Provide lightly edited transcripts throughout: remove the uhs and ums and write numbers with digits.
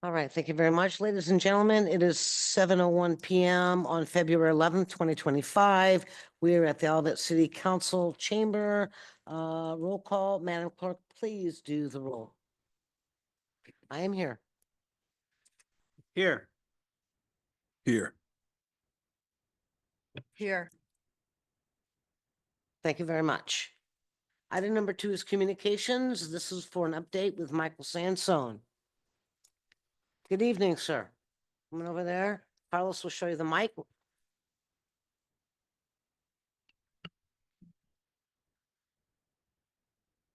All right, thank you very much, ladies and gentlemen. It is 7:01 PM on February 11th, 2025. We are at the Olivet City Council Chamber. Roll call, Madam Clerk, please do the roll. I am here. Here. Here. Here. Thank you very much. Item number 2 is communications. This is for an update with Michael Sansone. Good evening, sir. Coming over there. Carlos will show you the mic.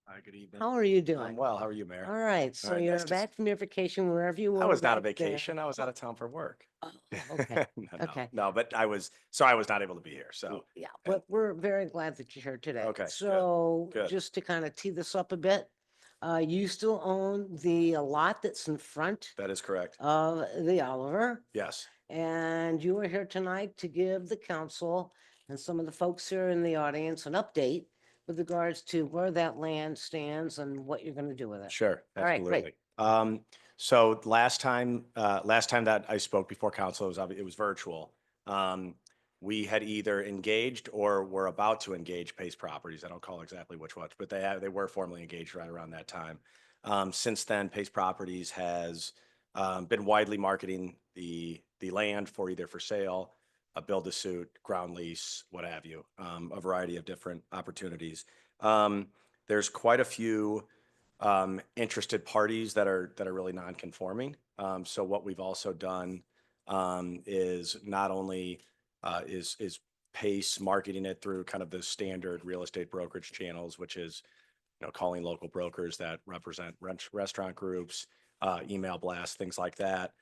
Hi, good evening. How are you I'm doing? well. How are you, Mayor? All right, so right, you're nice to back from your vacation, wherever you were. I was not on right there. vacation. I was out of town for work. Oh, okay. No, Okay. No, but I was not able to be here. So Yeah, but we're very glad that you're here today. Okay, good, So good. just to kind of tee this up a bit, you still own the lot that's in front that is correct. of the Oliver. Yes. And you are here tonight to give the council and some of the folks here in the audience an update with regards to where that land stands and what you're going to do with it. Sure. All right, Absolutely. great. So last time that I spoke before council, it was virtual. We had either engaged or were about to engage Pace Properties. I don't call exactly which ones, but they were formally engaged right around that time. Since then, Pace Properties has been widely marketing the land for either for sale, a build-to-suit, ground lease, what have you, a variety of different opportunities. There's quite a few interested parties that are really non-conforming. So what we've also done is not only is Pace marketing it through kind of the standard real estate brokerage channels, which is calling local brokers that represent restaurant groups, email blasts, things like that.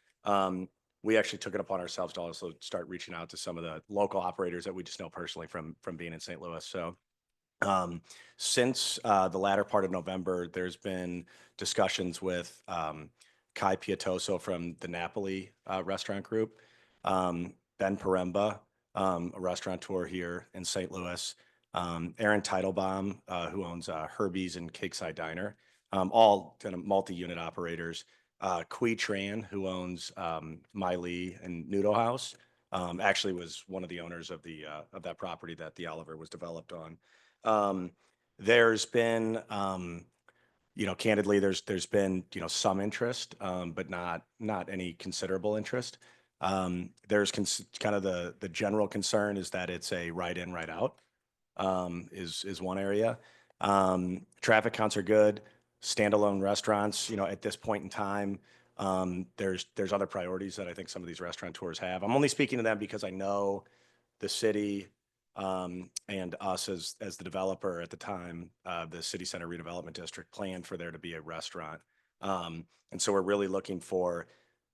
We actually took it upon ourselves to also start reaching out to some of the local operators that we just know personally from being in St. Louis. So since the latter part of November, there's been discussions with Kai Piatoso from the Napoli Restaurant Group, Ben Paremba, a restaurateur here in St. Louis, Aaron Teitelbaum, who owns Herbie's and Cakeside Diner, all kind of multi-unit operators. Kui Tran, who owns Miley and Noodle House, actually was one of the owners of that property that the Oliver was developed on. There's been, candidly, there's been, some interest, but not any considerable interest. There's kind of the general concern is that it's a right in, right out, is one area. Traffic counts are good. Standalone restaurants, at this point in time, there's other priorities that I think some of these restaurateurs have. I'm only speaking to them because I know the city and us as the developer at the time, the City Center Redevelopment District planned for there to be a restaurant. And so we're really looking for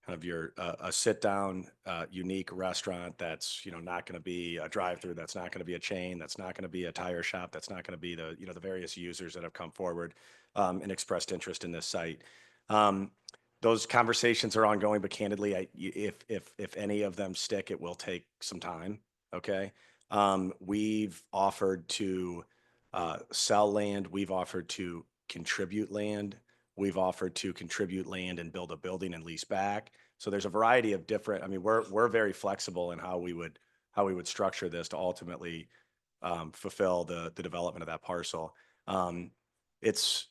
kind of a sit down, unique restaurant that's, not going to be a drive-through, that's not going to be a chain, that's not going to be a tire shop, that's not going to be the various users that have come forward and expressed interest in this site. Those conversations are ongoing, but candidly, if any of them stick, it will take some time. Okay. We've offered to sell land. We've offered to contribute land. We've offered to contribute land and build a building and lease back. So there's a variety of different. I mean, we're very flexible in how we would structure this to ultimately fulfill the development of that parcel. It's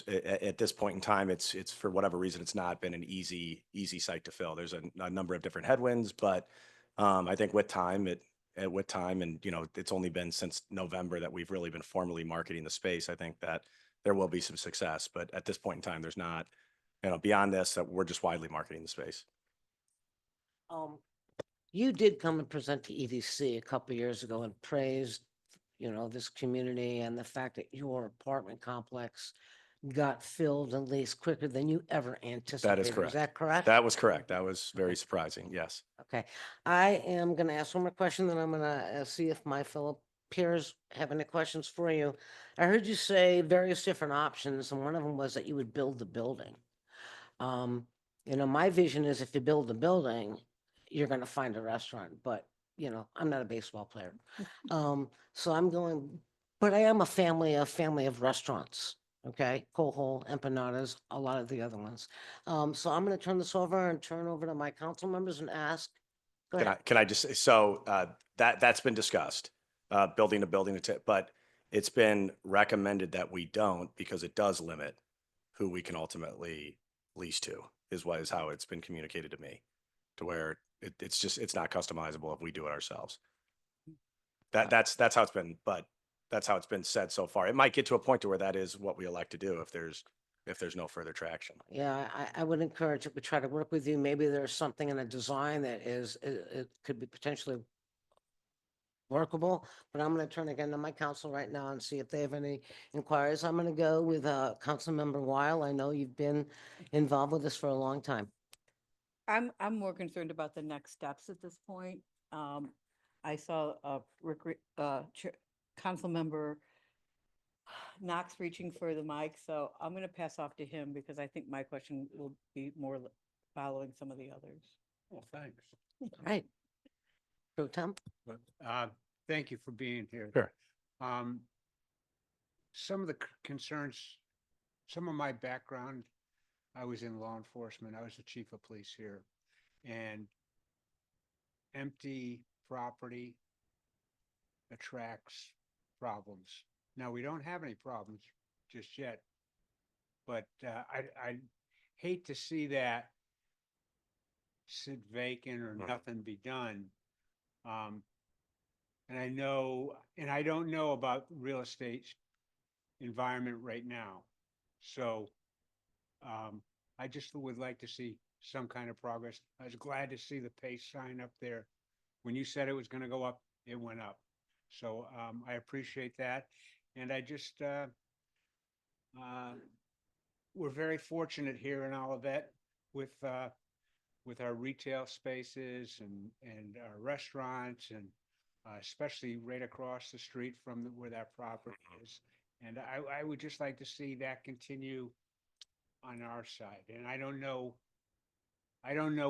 at this point in time, it's for whatever reason, it's not been an easy site to fill. There's a number of different headwinds, but I think with time, and it's only been since November that we've really been formally marketing the space. I think that there will be some success, but at this point in time, there's not, beyond this, that we're just widely marketing the space. You did come and present to EDC a couple of years ago and praised, this community and the fact that your apartment complex got filled and leased quicker than you ever anticipated. That is correct. Is that correct? That was correct. That was very surprising. Yes. Okay. I am going to ask one more question, then I'm going to see if my fellow peers have any questions for you. I heard you say various different options, and one of them was that you would build the building. My vision is if you build the building, you're going to find a restaurant, but I'm not a baseball player. So I'm going, but I am a family of restaurants. Okay, Coal Empanadas, a lot of the other ones. So I'm gonna turn this over and turn over to my council members and ask. Go ahead. Can I just say, so, that's been discussed, building a building, but it's been recommended that we don't because it does limit who we can ultimately lease to, is how it's been communicated to me, to where it's not customizable if we do it ourselves. That's how it's been, but that's how it's been said so far. It might get to a point to where that is what we elect to do if there's no further traction. Yeah, I would encourage that we try to work with you. Maybe there's something in a design that it could be potentially workable, but I'm gonna turn again to my council right now and see if they have any inquiries. I'm gonna go with, Councilmember Weil. I know you've been involved with this for a long time. I'm more concerned about the next steps at this point. I saw council member Knox reaching for the mic, so I'm gonna pass off to him because I think my question will be more following some of the others. Well, thanks. All right. Pro Tem? But, thank you for being here. Sure. Some of the concerns, some of my background, I was in law enforcement. I was the chief of police here. And empty property attracts problems. Now, we don't have any problems just yet, but I hate to see that sit vacant or Mhm. nothing be done. And I don't know about real estate environment right now. So I just would like to see some kind of progress. I was glad to see the pace sign up there. When you said it was going to go up, it went up. So I appreciate that. And I just, we're very fortunate here in Olivet with our retail spaces and our restaurants and especially right across the street from where that property is. And I would just like to see that continue on our side. And I don't know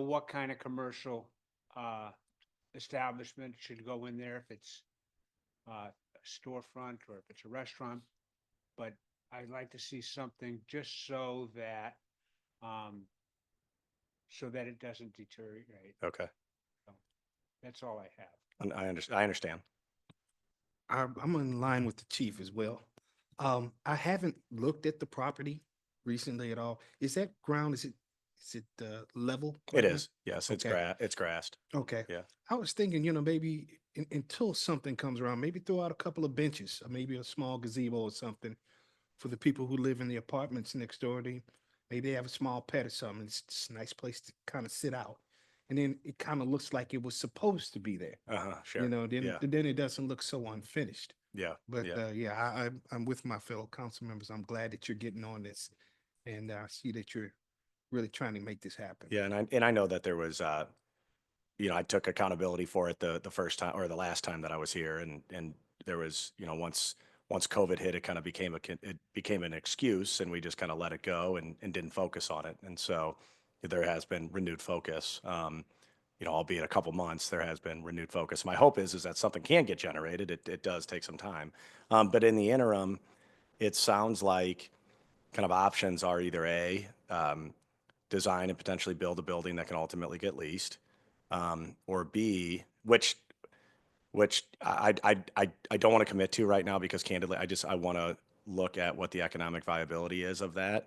what kind of commercial establishment should go in there, if it's a storefront or if it's a restaurant. But I'd like to see something just so that it doesn't deteriorate. Okay. That's all I have. And I understand. I'm in line with the chief as well. I haven't looked at the property recently at all. Is that ground, is it level? It is. Yes, it's Okay. it's grassed. Okay. Yeah. I was thinking, maybe until something comes around, maybe throw out a couple of benches, or maybe a small gazebo or something for the people who live in the apartments next door. Maybe they have a small pet or something. It's just a nice place to kind of sit out. And then it kind of looks like it was supposed to be there. Sure. Then Yeah. then it doesn't look so unfinished. Yeah. But Yeah. I'm with my fellow council members. I'm glad that you're getting on this, and I see that you're really trying to make this happen. Yeah. And I know that there was, I took accountability for it the first time or the last time that I was here. And there was, once COVID hit, it kind of became an excuse, and we just kind of let it go and didn't focus on it. And so there has been renewed focus. Albeit a couple months, there has been renewed focus. My hope is that something can get generated. It does take some time. But in the interim, it sounds like kind of options are either design and potentially build a building that can ultimately get leased, or B, which I don't want to commit to right now because candidly, I want to look at what the economic viability is of that.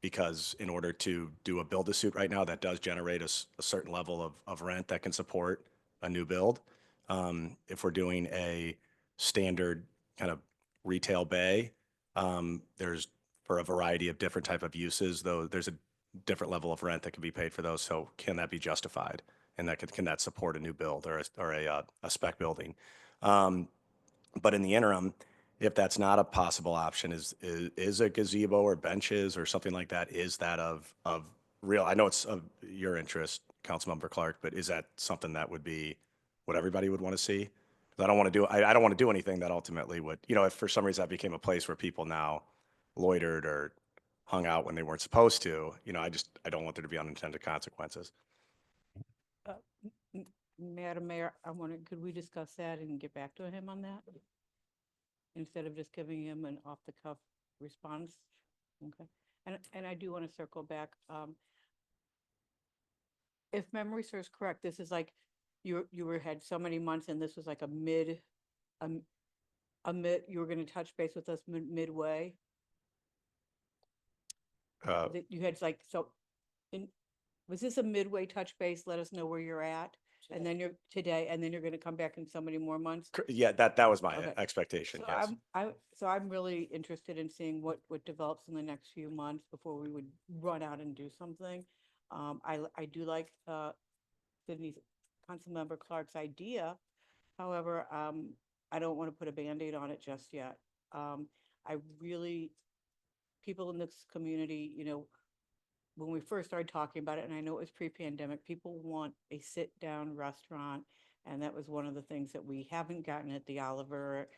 Because in order to do a build-to-suit right now, that does generate a certain level of rent that can support a new build. If we're doing a standard kind of retail bay, there's for a variety of different type of uses, though there's a different level of rent that can be paid for those. So can that be justified? And can that support a new build or a spec building? But in the interim, if that's not a possible option, is a gazebo or benches or something like that, is that of real? I know it's of your interest, Councilmember Clark, but is that something that would be what everybody would want to see? 'Cause I don't want to do I don't want to do anything that ultimately would, if for some reason that became a place where people now loitered or hung out when they weren't supposed to, I don't want there to be unintended consequences. Madam Mayor, could we discuss that and get back to him on that? Instead of just giving him an off-the-cuff response? Okay. And I do want to circle back. If memory serves correct, this is like, had so many months and this was like um, you were going to touch base with us midway? That you had like, so, in, was this a midway touch base? Let us know where you're at. And then and then you're going to come back in so many more months? Yeah, that was my Okay. expectation, So yes. I'm really interested in seeing what develops in the next few months before we would run out and do something. I do like, Sydney's, Councilmember Clark's idea. However, I don't want to put a Band-Aid on it just yet. I really, people in this community, when we first started talking about it, and I know it was pre-pandemic, people want a sit-down restaurant. And that was one of the things that we haven't gotten at the Oliver,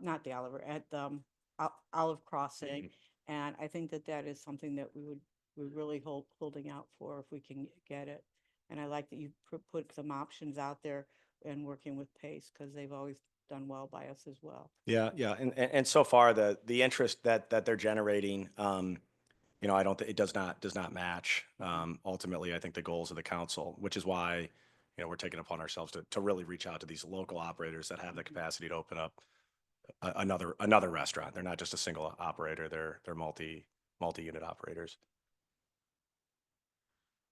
not the Oliver, at the Olive Crossing. And I think that is something that we're really holding out for if we can get it. And I like that you put some options out there and working with Pace, because they've always done well by us as well. Yeah, yeah, and so far the interest that they're generating, I don't think it does not match ultimately, I think, the goals of the council, which is why we're taking upon ourselves to really reach out to these local operators that have the capacity to open up another restaurant. They're not just a single operator; they're multi-unit operators.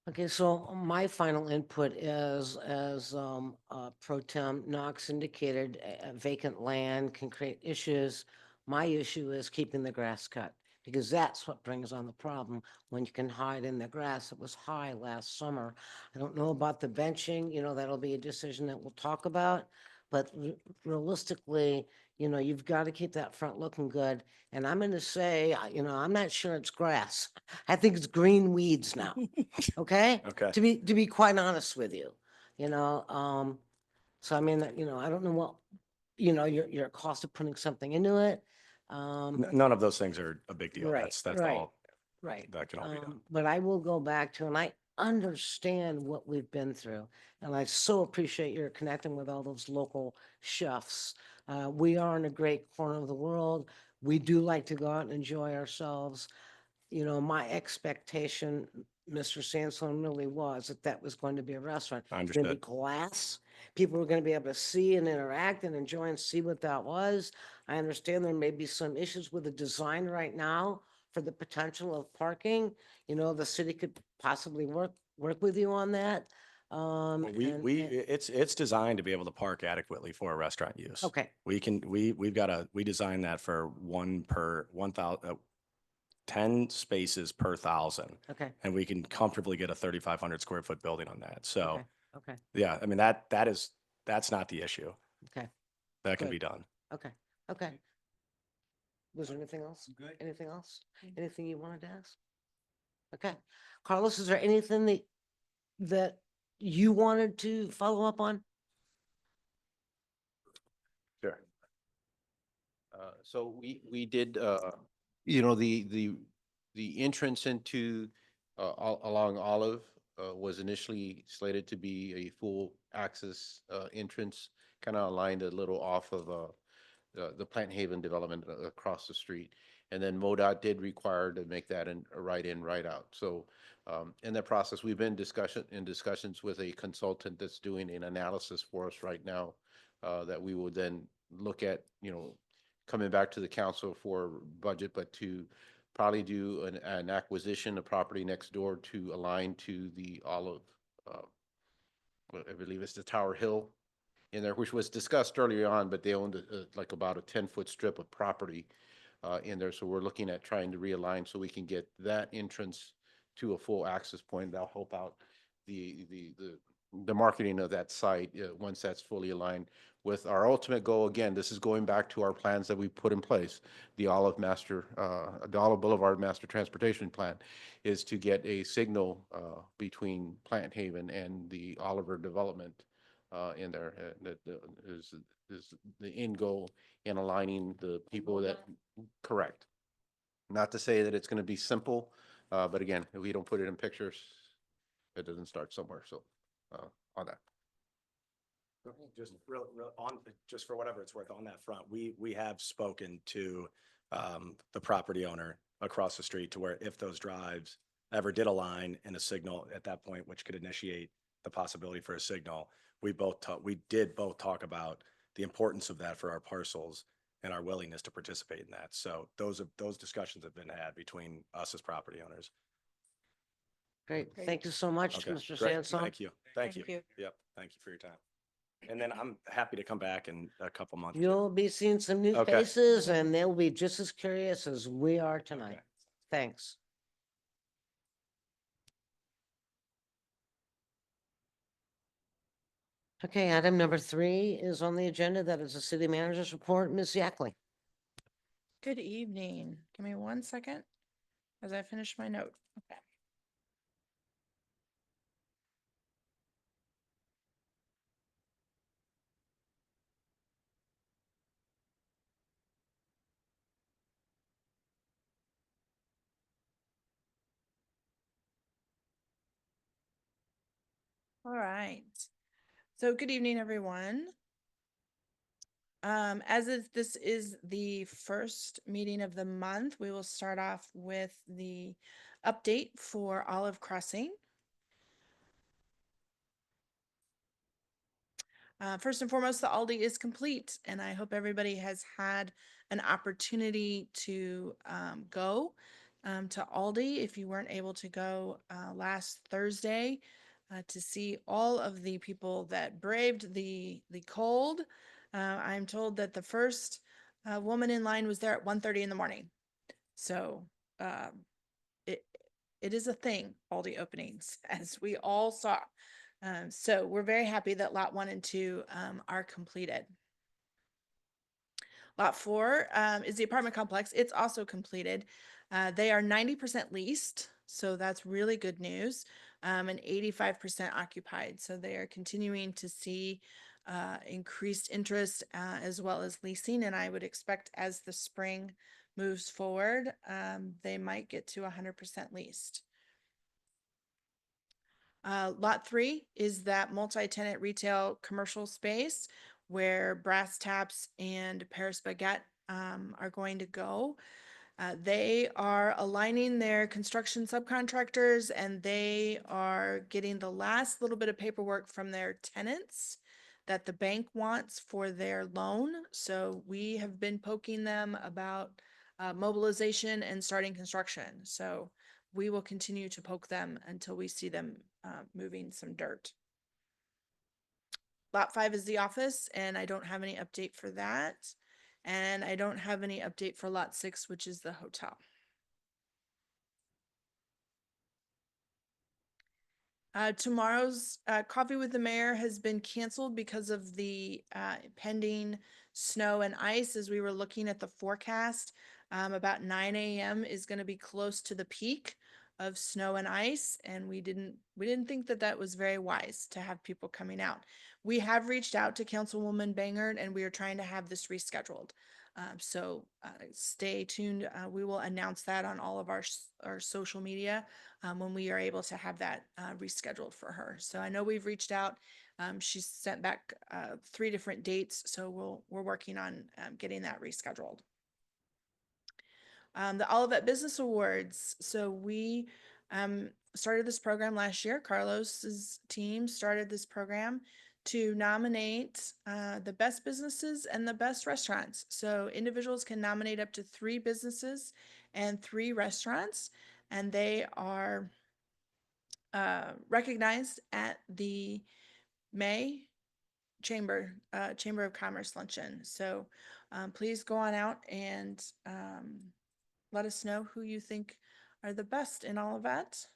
Okay, so my final input is, as Pro Tem Knox indicated, vacant land can create issues. My issue is keeping the grass cut, because that's what brings on the problem when you can hide in the grass. It was high last summer. I don't know about the benching, that'll be a decision that we'll talk about. But realistically, you've got to keep that front looking good. And I'm going to say, I'm not sure it's grass. I think it's green weeds now. Okay? Okay. To be quite honest with you, so I mean, I don't know what, your cost of putting something into it. None of those things are a big deal. Right, That's right. all. Right. That can all be done. But I will go back to, and I understand what we've been through. And I so appreciate your connecting with all those local chefs. We are in a great corner of the world. We do like to go out and enjoy ourselves. My expectation, Mr. Sandstone, really was that was going to be a restaurant. I It's gonna be understood. glass. People were going to be able to see and interact and enjoy and see what that was. I understand there may be some issues with the design right now for the potential of parking. The city could possibly work with you on that. Well, it's designed to be able to park adequately for a restaurant use. Okay, We designed that for 10 spaces per 1,000. okay, And we can comfortably get a 3,500 square foot building on that. So, okay, okay, yeah, I mean, that's not the issue. okay, That can Good. be done. okay, okay. Was there anything else? Good. Anything else? Anything you wanted to ask? Okay. Carlos, is there anything that you wanted to follow up on? Sure. So we did, the entrance into, along Olive, was initially slated to be a full access, entrance, kind of aligned a little off of, the Plant Haven development across the street. And then MoDOT did require to make that a right in, right out. So, in that process, we've been in discussions with a consultant that's doing an analysis for us right now, that we will then look at, coming back to the council for budget, but to probably do an acquisition of property next door to align to the Olive, I believe it's the Tower Hill in there, which was discussed earlier on, but they owned like about a 10-foot strip of property in there. So we're looking at trying to realign so we can get that entrance to a full access point. That'll help out the marketing of that site once that's fully aligned with our ultimate goal. Again, this is going back to our plans that we put in place. The Olive Boulevard Master Transportation Plan is to get a signal between Plant Haven and the Oliver development in there. That is the end goal in aligning the people that, correct. Not to say that it's going to be simple, but again, if we don't put it in pictures, it doesn't start somewhere. So on that. Just just for whatever it's worth on that front, we have spoken to the property owner across the street, to where if those drives ever did align in a signal at that point, which could initiate the possibility for a signal, we did both talk about the importance of that for our parcels and our willingness to participate in that. So those discussions have been had between us as property owners. Great. Great. Thank you so much, Okay, Mr. great. Sansone. Thank you. Thank you. Thank you. Yep. Thank you for your time. And then I'm happy to come back in a couple months. You'll be seeing some new Okay. faces and they'll be just as curious as we are tonight. Okay. Thanks. Okay, item number 3 is on the agenda. That is the city manager's report. Ms. Yackley. Good evening. Give me 1 second as I finish my note. Okay. All right. So good evening, everyone. This is the first meeting of the month, we will start off with the update for Olive Crossing. First and foremost, the Aldi is complete, and I hope everybody has had an opportunity to go to Aldi if you weren't able to go last Thursday to see all of the people that braved the cold. I'm told that the first woman in line was there at 1:30 in the morning. So it is a thing, Aldi openings, as we all saw. So we're very happy that lot 1 and 2 are completed. Lot 4 is the apartment complex. It's also completed. They are 90% leased, so that's really good news, and 85% occupied. So they are continuing to see increased interest as well as leasing, and I would expect as the spring moves forward, they might get to 100% leased. Lot 3 is that multi-tenant retail commercial space where Brass Taps and Paris Baguette are going to go. They are aligning their construction subcontractors and they are getting the last little bit of paperwork from their tenants that the bank wants for their loan. So we have been poking them about mobilization and starting construction. So we will continue to poke them until we see them moving some dirt. Lot 5 is the office, and I don't have any update for that. And I don't have any update for lot 6, which is the hotel. Tomorrow's Coffee with the Mayor has been canceled because of the pending snow and ice. As we were looking at the forecast, about 9 a.m. is going to be close to the peak of snow and ice, and we didn't think that that was very wise to have people coming out. We have reached out to Councilwoman Bangert, and we are trying to have this rescheduled. So stay tuned. We will announce that on all of our social media when we are able to have that rescheduled for her. So I know we've reached out. She's sent back 3 different dates, so we're working on getting that rescheduled. The Olivet Business Awards. So we started this program last year. Carlos's team started this program to nominate the best businesses and the best restaurants. So individuals can nominate up to 3 businesses and 3 restaurants, and they are recognized at the May Chamber of Commerce luncheon. So please go on out and let us know who you think are the best in all of that.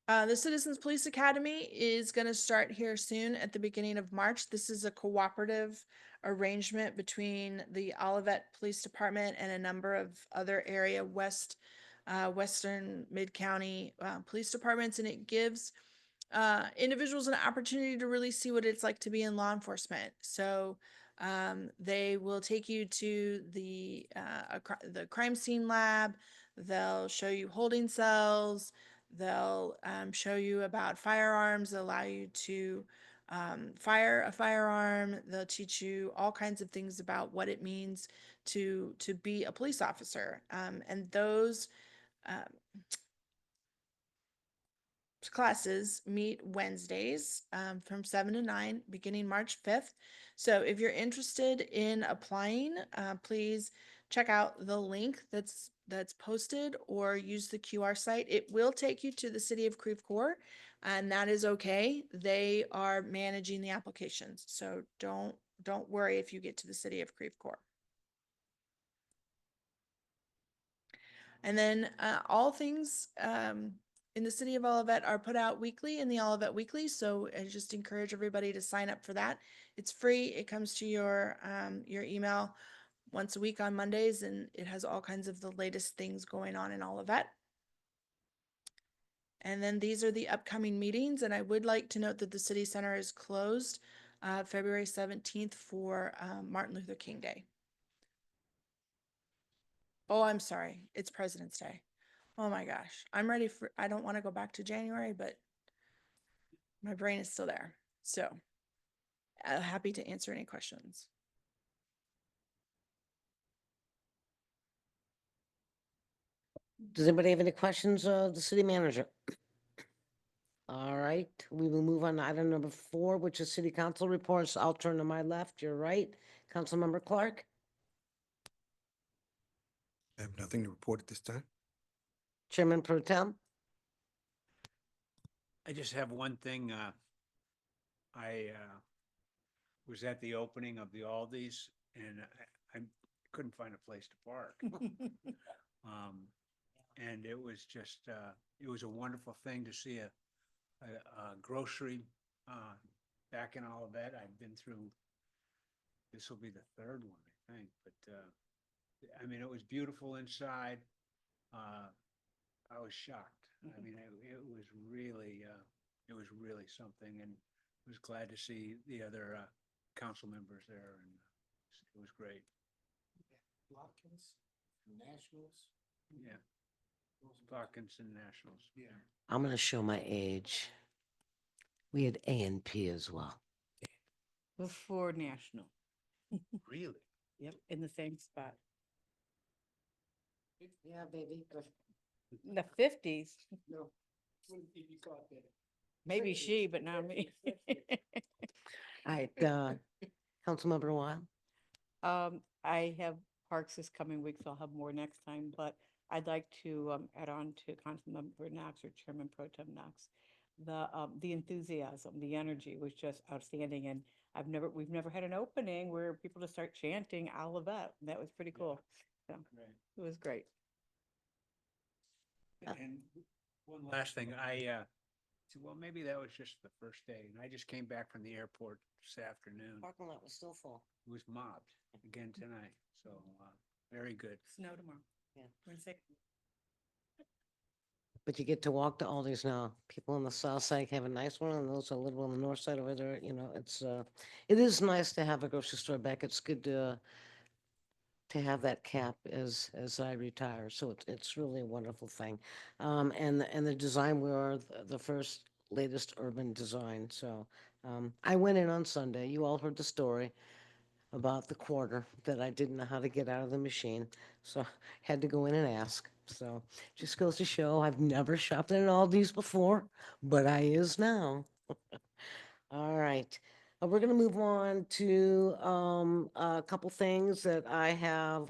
The Citizens Police Academy is going to start here soon at the beginning of March. This is a cooperative arrangement between the Olivet Police Department and a number of other area Western Mid-County police departments, and it gives individuals an opportunity to really see what it's like to be in law enforcement. So they will take you to the crime scene lab. They'll show you holding cells. They'll show you about firearms, allow you to fire a firearm. They'll teach you all kinds of things about what it means to be a police officer. And those um, classes meet Wednesdays from 7 to 9, beginning March 5th. So if you're interested in applying, please check out the link that's posted or use the QR site. It will take you to the City of Creve Coeur, and that is okay. They are managing the applications, so don't worry if you get to the City of Creve Coeur. And then all things in the city of Olivet are put out weekly in the Olivet Weekly. So I just encourage everybody to sign up for that. It's free. It comes to your email once a week on Mondays, and it has all kinds of the latest things going on in Olivet. And then these are the upcoming meetings. And I would like to note that the city center is closed February 17th for Martin Luther King Day. Oh, I'm sorry. It's President's Day. Oh my gosh. I'm ready for, I don't want to go back to January, but my brain is still there. So happy to answer any questions. Does anybody have any questions of the city manager? All right, we will move on to item number 4, which is city council reports. I'll turn to my left, your right. Councilmember Clark? I have nothing to report at this time. Chairman Pro Tem? I just have one thing. I was at the opening of the Aldi's and I couldn't find a place to park. And it was just, it was a wonderful thing to see a grocery back in Olivet. I've been through, this will be the third one, I think, but I mean, it was beautiful inside. I was shocked. I mean, it was really something, and was glad to see the other council members there, and it was great. Watkins, Nationals. Yeah. Parkinson Nationals. Yeah. I'm going to show my age. We had A&P as well. Before National. Really? Yep, in the same spot. Yeah, baby. In the 50s, No. Wouldn't think you caught that. maybe she, but not me. All right, Councilmember Wild? I have parks this coming week, so I'll have more next time, but I'd like to add on to Councilmember Knox or Chairman Pro Tem Knox. The enthusiasm, the energy was just outstanding, and we've never had an opening where people just start chanting Olivet. That was pretty cool. So Right. it was great. And one last thing, I said, well, maybe that was just the first day, and I just came back from the airport this afternoon. Parking lot was still full. It was mobbed again tonight, so very good. Snow tomorrow. Yeah. Wednesday. But you get to walk to Aldi's now. People on the south side have a nice one, and those that live on the north side over there, you know, it is nice to have a grocery store back. It's good to have that cap as I retire. So it's really a wonderful thing. And the design, we are the first latest urban design. So I went in on Sunday. You all heard the story about the quarter that I didn't know how to get out of the machine. So had to go in and ask. So just goes to show I've never shopped at an Aldi's before, but I is now. All right. We're going to move on to a couple things that I have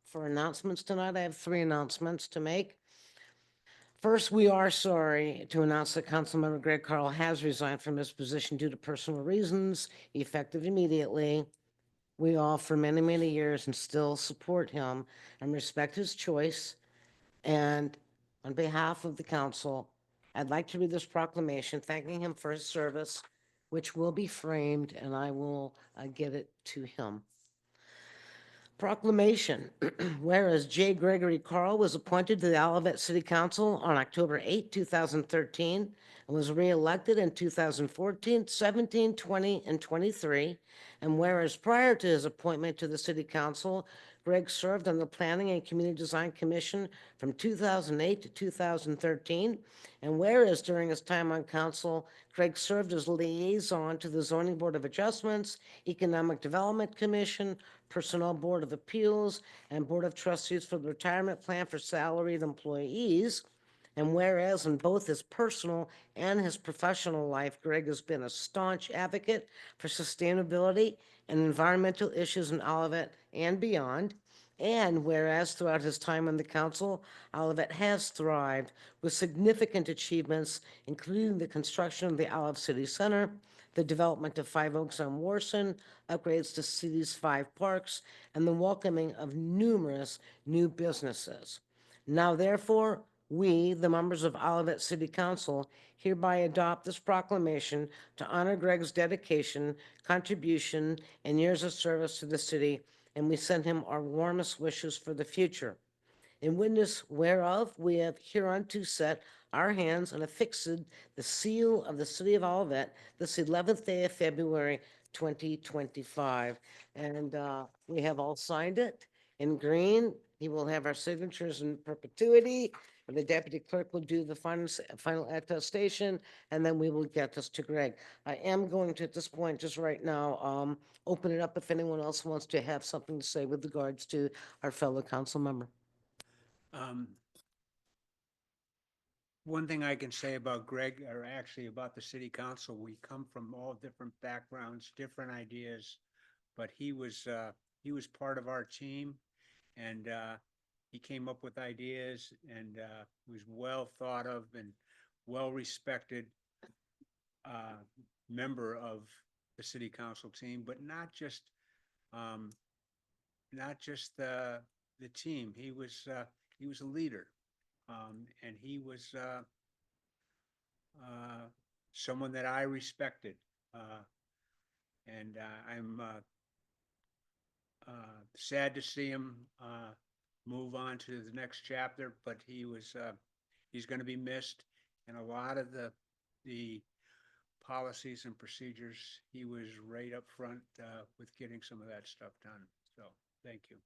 for announcements tonight. I have 3 announcements to make. First, we are sorry to announce that Councilmember Greg Carl has resigned from his position due to personal reasons, effective immediately. We all, for many, many years, and still support him and respect his choice. And on behalf of the council, I'd like to read this proclamation thanking him for his service, which will be framed, and I will get it to him. Proclamation. Whereas J. Gregory Carl was appointed to the Olivet City Council on October 8, 2013, and was reelected in 2014, 17, 20, and 23. And whereas prior to his appointment to the City Council, Greg served on the Planning and Community Design Commission from 2008 to 2013. And whereas during his time on council, Greg served as liaison to the Zoning Board of Adjustments, Economic Development Commission, Personnel Board of Appeals, and Board of Trustees for the Retirement Plan for Salaried Employees. And whereas in both his personal and his professional life, Greg has been a staunch advocate for sustainability and environmental issues in Olivet and beyond. And whereas throughout his time on the council, Olivet has thrived with significant achievements, including the construction of the Olive City Center, the development of Five Oaks on Warson, upgrades to city's 5 parks, and the welcoming of numerous new businesses. Now therefore, we, the members of Olivet City Council, hereby adopt this proclamation to honor Greg's dedication, contribution, and years of service to the city, and we send him our warmest wishes for the future. In witness whereof, we have hereunto set our hands and affixed the seal of the city of Olivet this 11th day of February, 2025. And we have all signed it in green. He will have our signatures in perpetuity. And the deputy clerk will do the final attestation, and then we will get this to Greg. I am going to, at this point, just right now, open it up if anyone else wants to have something to say with regards to our fellow council member. One thing I can say about Greg, or actually about the city council, we come from all different backgrounds, different ideas, but he was part of our team, and he came up with ideas, and was well thought of and well respected member of the city council team, but not just the team. He was a leader. And he was someone that I respected. And I'm sad to see him move on to the next chapter, but he's going to be missed. And a lot of the policies and procedures, he was right up front with getting some of that stuff done. So thank you.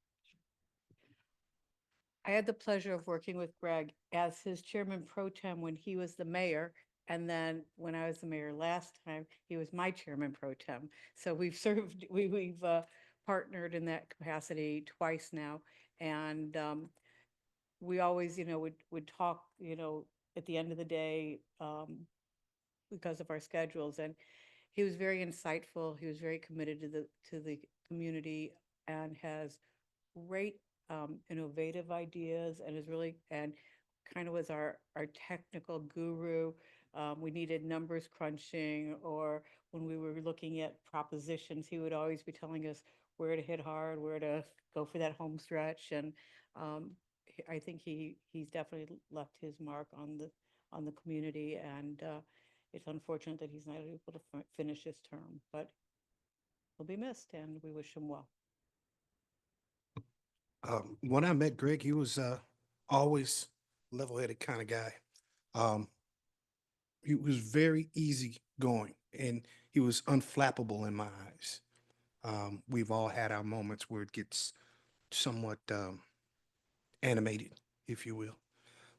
I had the pleasure of working with Greg as his chairman pro tem when he was the mayor. And then when I was the mayor last time, he was my chairman pro tem. So we've served, we've partnered in that capacity twice now. And we always, would talk, at the end of the day, because of our schedules. And he was very insightful. He was very committed to the community and has great innovative ideas, and is really, and kind of was our technical guru. We needed numbers crunching, or when we were looking at propositions, he would always be telling us where to hit hard, where to go for that home stretch. And I think he's definitely left his mark on the community, and it's unfortunate that he's not able to finish his term, but he'll be missed, and we wish him well. When I met Greg, he was always level-headed kind of guy. He was very easygoing, and he was unflappable in my eyes. We've all had our moments where it gets somewhat animated, if you will,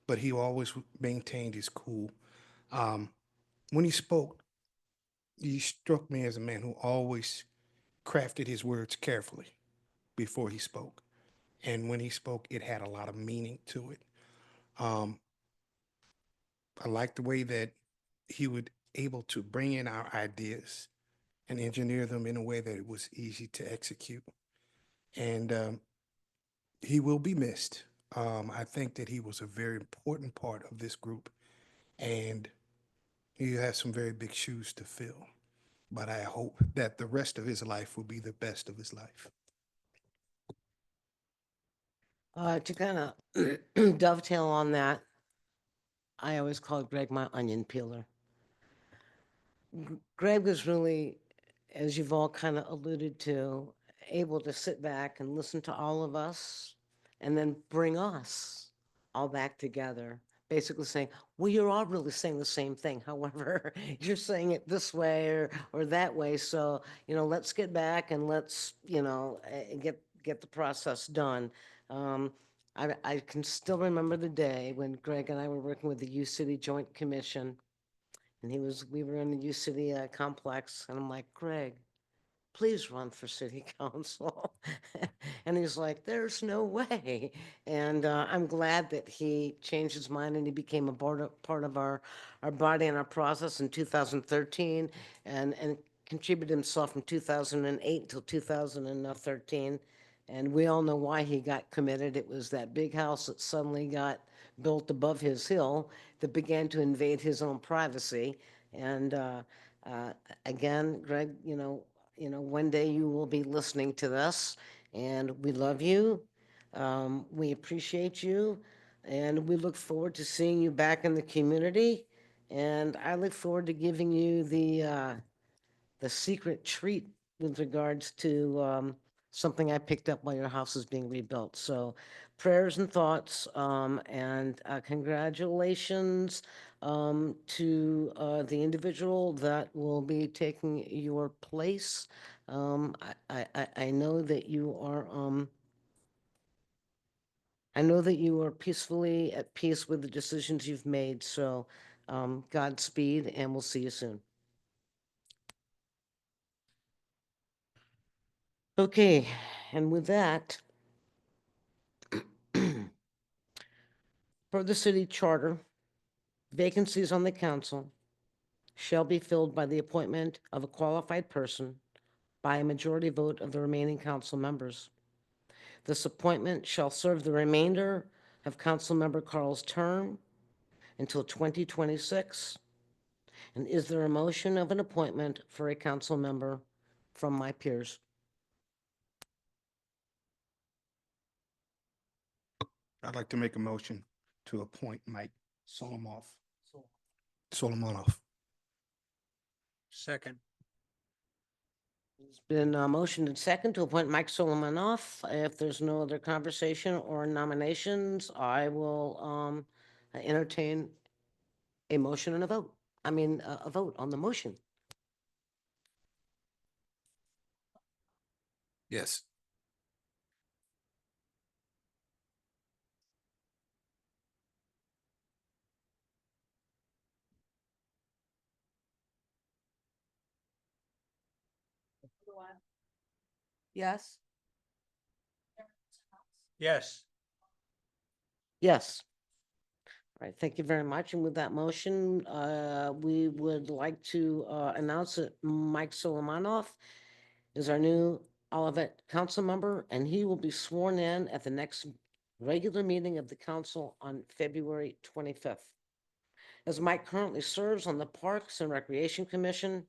but he always maintained his cool. When he spoke, he struck me as a man who always crafted his words carefully before he spoke. And when he spoke, it had a lot of meaning to it. I liked the way that he would able to bring in our ideas and engineer them in a way that it was easy to execute. And he will be missed. I think that he was a very important part of this group, and he has some very big shoes to fill. But I hope that the rest of his life will be the best of his life. To kind of dovetail on that, I always call Greg my onion peeler. Greg was really, as you've all kind of alluded to, able to sit back and listen to all of us and then bring us all back together, basically saying, well, you're all really saying the same thing. However, you're saying it this way or that way. So, let's get back and let's, get the process done. I can still remember the day when Greg and I were working with the U City Joint Commission, and we were in the U City complex, and I'm like, Greg, please run for city council. And he's like, there's no way. And I'm glad that he changed his mind and he became a part of our body and our process in 2013 and contributed himself from 2008 until 2013. And we all know why he got committed. It was that big house that suddenly got built above his hill that began to invade his own privacy. And again, Greg, one day you will be listening to this, and we love you. We appreciate you, and we look forward to seeing you back in the community. And I look forward to giving you the secret treat with regards to something I picked up while your house is being rebuilt. So prayers and thoughts, and congratulations to the individual that will be taking your place. I know that you are, I know that you are peacefully at peace with the decisions you've made. So Godspeed, and we'll see you soon. Okay, and with that, per the city charter, vacancies on the council shall be filled by the appointment of a qualified person by a majority vote of the remaining council members. This appointment shall serve the remainder of Councilmember Carl's term until 2026. And is there a motion of an appointment for a council member from my peers? I'd like to make a motion to appoint Mike Solomonov. Solomonov. Second. It's been motioned and second to appoint Mike Solomanoff. If there's no other conversation or nominations, I will entertain a motion and a vote. I mean, a vote on the motion. Yes. Yes? Yes. Yes. All right, thank you very much. And with that motion, we would like to announce that Mike Solomanoff is our new Olivet council member, and he will be sworn in at the next regular meeting of the council on February 25th. As Mike currently serves on the Parks and Recreation Commission,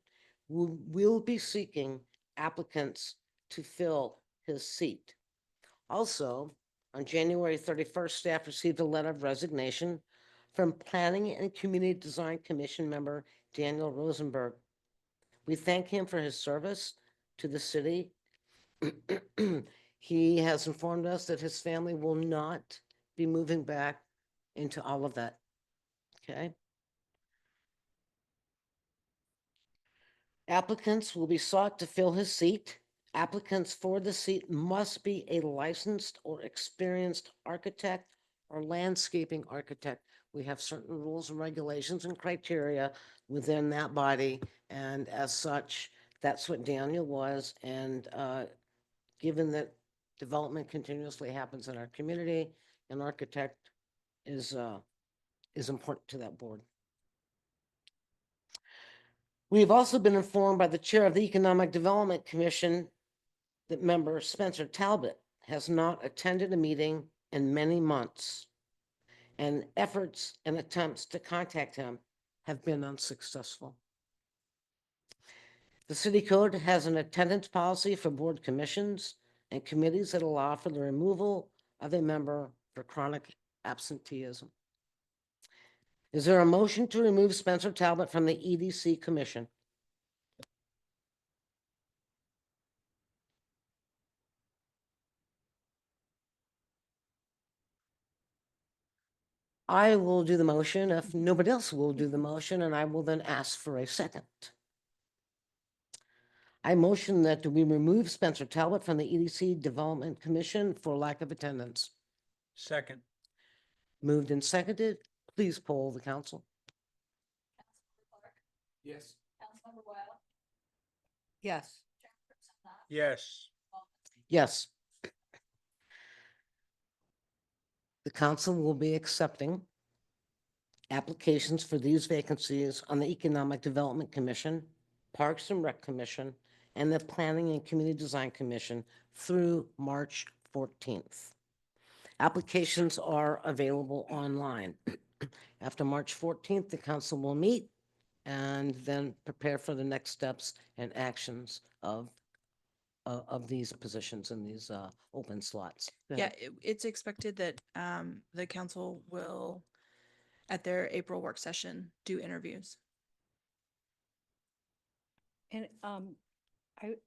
we'll be seeking applicants to fill his seat. Also, on January 31st, staff received a letter of resignation from Planning and Community Design Commission member Daniel Rosenberg. We thank him for his service to the city. He has informed us that his family will not be moving back into Olivet. Okay. Applicants will be sought to fill his seat. Applicants for the seat must be a licensed or experienced architect or landscaping architect. We have certain rules and regulations and criteria within that body, and as such, that's what Daniel was. And given that development continuously happens in our community, an architect is important to that board. We've also been informed by the chair of the Economic Development Commission that member Spencer Talbot has not attended a meeting in many months, and efforts and attempts to contact him have been unsuccessful. The city code has an attendance policy for board commissions and committees that allow for the removal of a member for chronic absenteeism. Is there a motion to remove Spencer Talbot from the EDC commission? I will do the motion if nobody else will do the motion, and I will then ask for a second. I motion that we remove Spencer Talbot from the EDC Development Commission for lack of attendance. Second. Moved and seconded. Please poll the council. Yes. Yes. Yes. Yes. The council will be accepting applications for these vacancies on the Economic Development Commission, Parks and Rec Commission, and the Planning and Community Design Commission through March 14th. Applications are available online. After March 14th, the council will meet and then prepare for the next steps and actions of these positions in these open slots. Go Yeah, ahead. it's expected that the council will, at their April work session, do interviews. And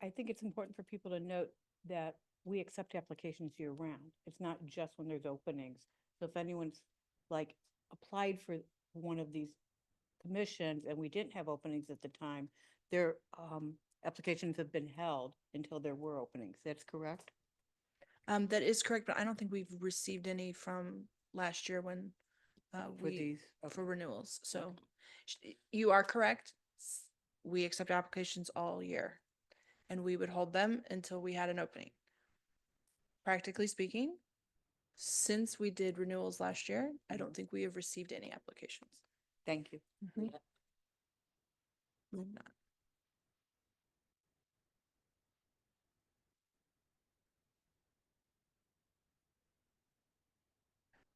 I think it's important for people to note that we accept applications year round. It's not just when there's openings. So if anyone's like applied for one of these commissions and we didn't have openings at the time, their applications have been held until there were openings. That's correct? That is correct, but I don't think we've received any from last year when For these, for okay. renewals. So you are correct. We accept applications all year and we would hold them until we had an opening. Practically speaking, since we did renewals last year, I don't think we have received any applications. Thank you. We have not.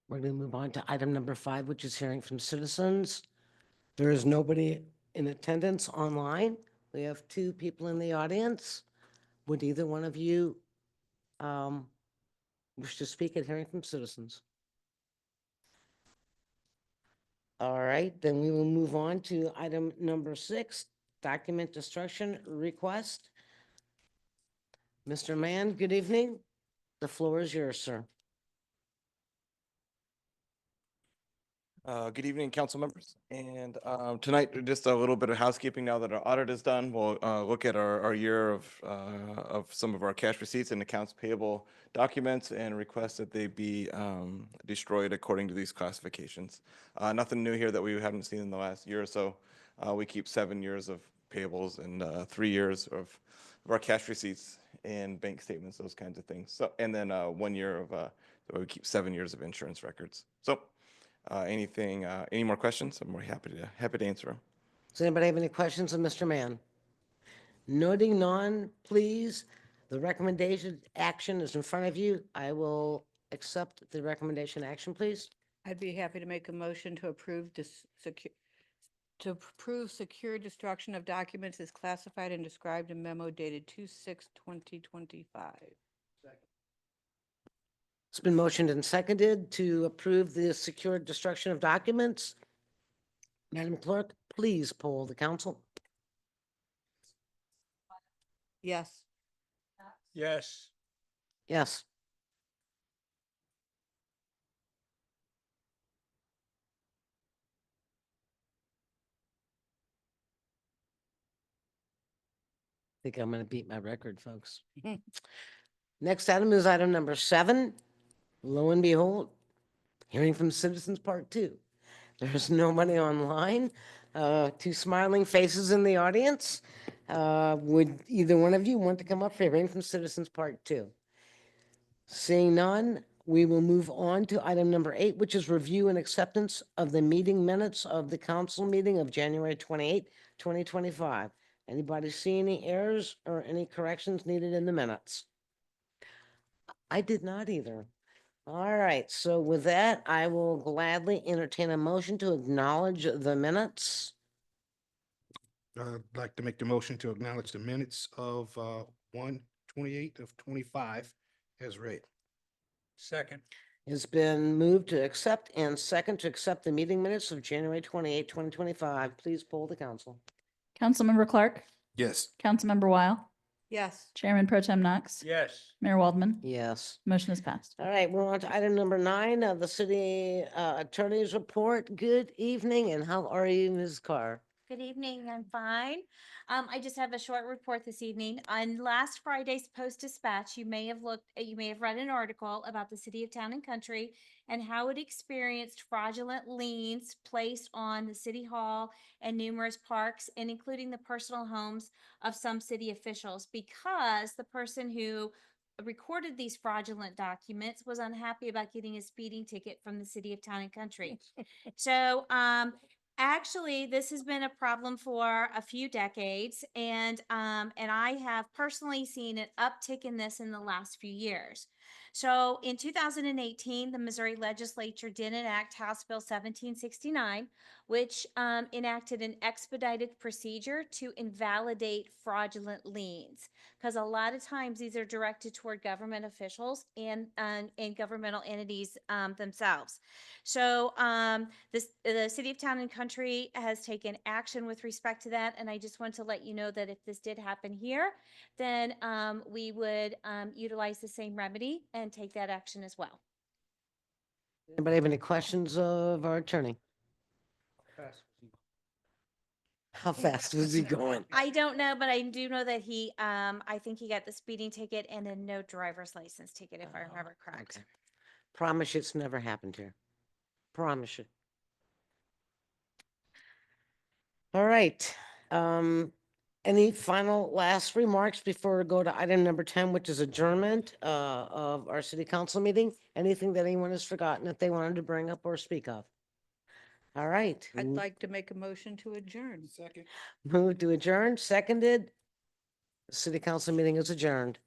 We're going to move on to item number 5, which is hearing from citizens. There is nobody in attendance online. We have 2 people in the audience. Would either one of you wish to speak at hearing from citizens? All right, then we will move on to item number 6, document destruction request. Mr. Mann, good evening. The floor is yours, sir. Good evening, council members. And tonight, just a little bit of housekeeping now that our audit is done. We'll look at our year of some of our cash receipts and accounts payable documents and request that they be destroyed according to these classifications. Nothing new here that we haven't seen in the last year or so. We keep 7 years of payables and 3 years of our cash receipts and bank statements, those kinds of things. So, and then 1 year of, so we keep 7 years of insurance records. So any more questions? I'm more happy to answer them. Does anybody have any questions of Mr. Mann? Noting none, please. The recommendation action is in front of you. I will accept the recommendation action, please. I'd be happy to make a motion to approve this secure destruction of documents as classified and described in memo dated 2/6/2025. It's been motioned and seconded to approve the secure destruction of documents. Madam Clerk, please poll the council. Yes. Yes. Yes. I think I'm going to beat my record, folks. Next item is item number 7. Lo and behold, hearing from citizens part 2. There's nobody online. 2 smiling faces in the audience. Would either one of you want to come up for hearing from citizens part 2? Seeing none, we will move on to item number 8, which is review and acceptance of the meeting minutes of the council meeting of January 28, 2025. Anybody see any errors or any corrections needed in the minutes? I did not either. All right, so with that, I will gladly entertain a motion to acknowledge the minutes. I'd like to make the motion to acknowledge the minutes of 1/28 of 25 as read. Second. It's been moved to accept and second to accept the meeting minutes of January 28, 2025. Please poll the council. Councilmember Clark, Yes. Councilmember Weil, Yes. Chairman Pro Tem Knox, Yes. Mayor Waldman. Yes. Motion is passed. All right, we're on to item number 9, the city attorney's report. Good evening, and how are you, Ms. Carr? Good evening, I'm fine. I just have a short report this evening. On last Friday's Post Dispatch, you may have read an article about the city of Town and Country and how it experienced fraudulent liens placed on the city hall and numerous parks, and including the personal homes of some city officials, because the person who recorded these fraudulent documents was unhappy about getting a speeding ticket from the city of Town and Country. So, actually, this has been a problem for a few decades, and I have personally seen an uptick in this in the last few years. So in 2018, the Missouri legislature did enact House Bill 1769, which enacted an expedited procedure to invalidate fraudulent liens. Because a lot of times these are directed toward government officials and governmental entities themselves. So the city of Town and Country has taken action with respect to that, and I just want to let you know that if this did happen here, then we would utilize the same remedy and take that action as well. Anybody have any questions of our attorney? How fast was he going? I don't know, but I do know that I think he got the speeding ticket and a no driver's license ticket, if I remember correct. Okay. Promise you it's never happened here. Promise you. All right. Any final last remarks before we go to item number 10, which is adjournment of our city council meeting? Anything that anyone has forgotten that they wanted to bring up or speak of? All right. I'd like to make a motion to adjourn. Second. Move to adjourn, seconded. City council meeting is adjourned.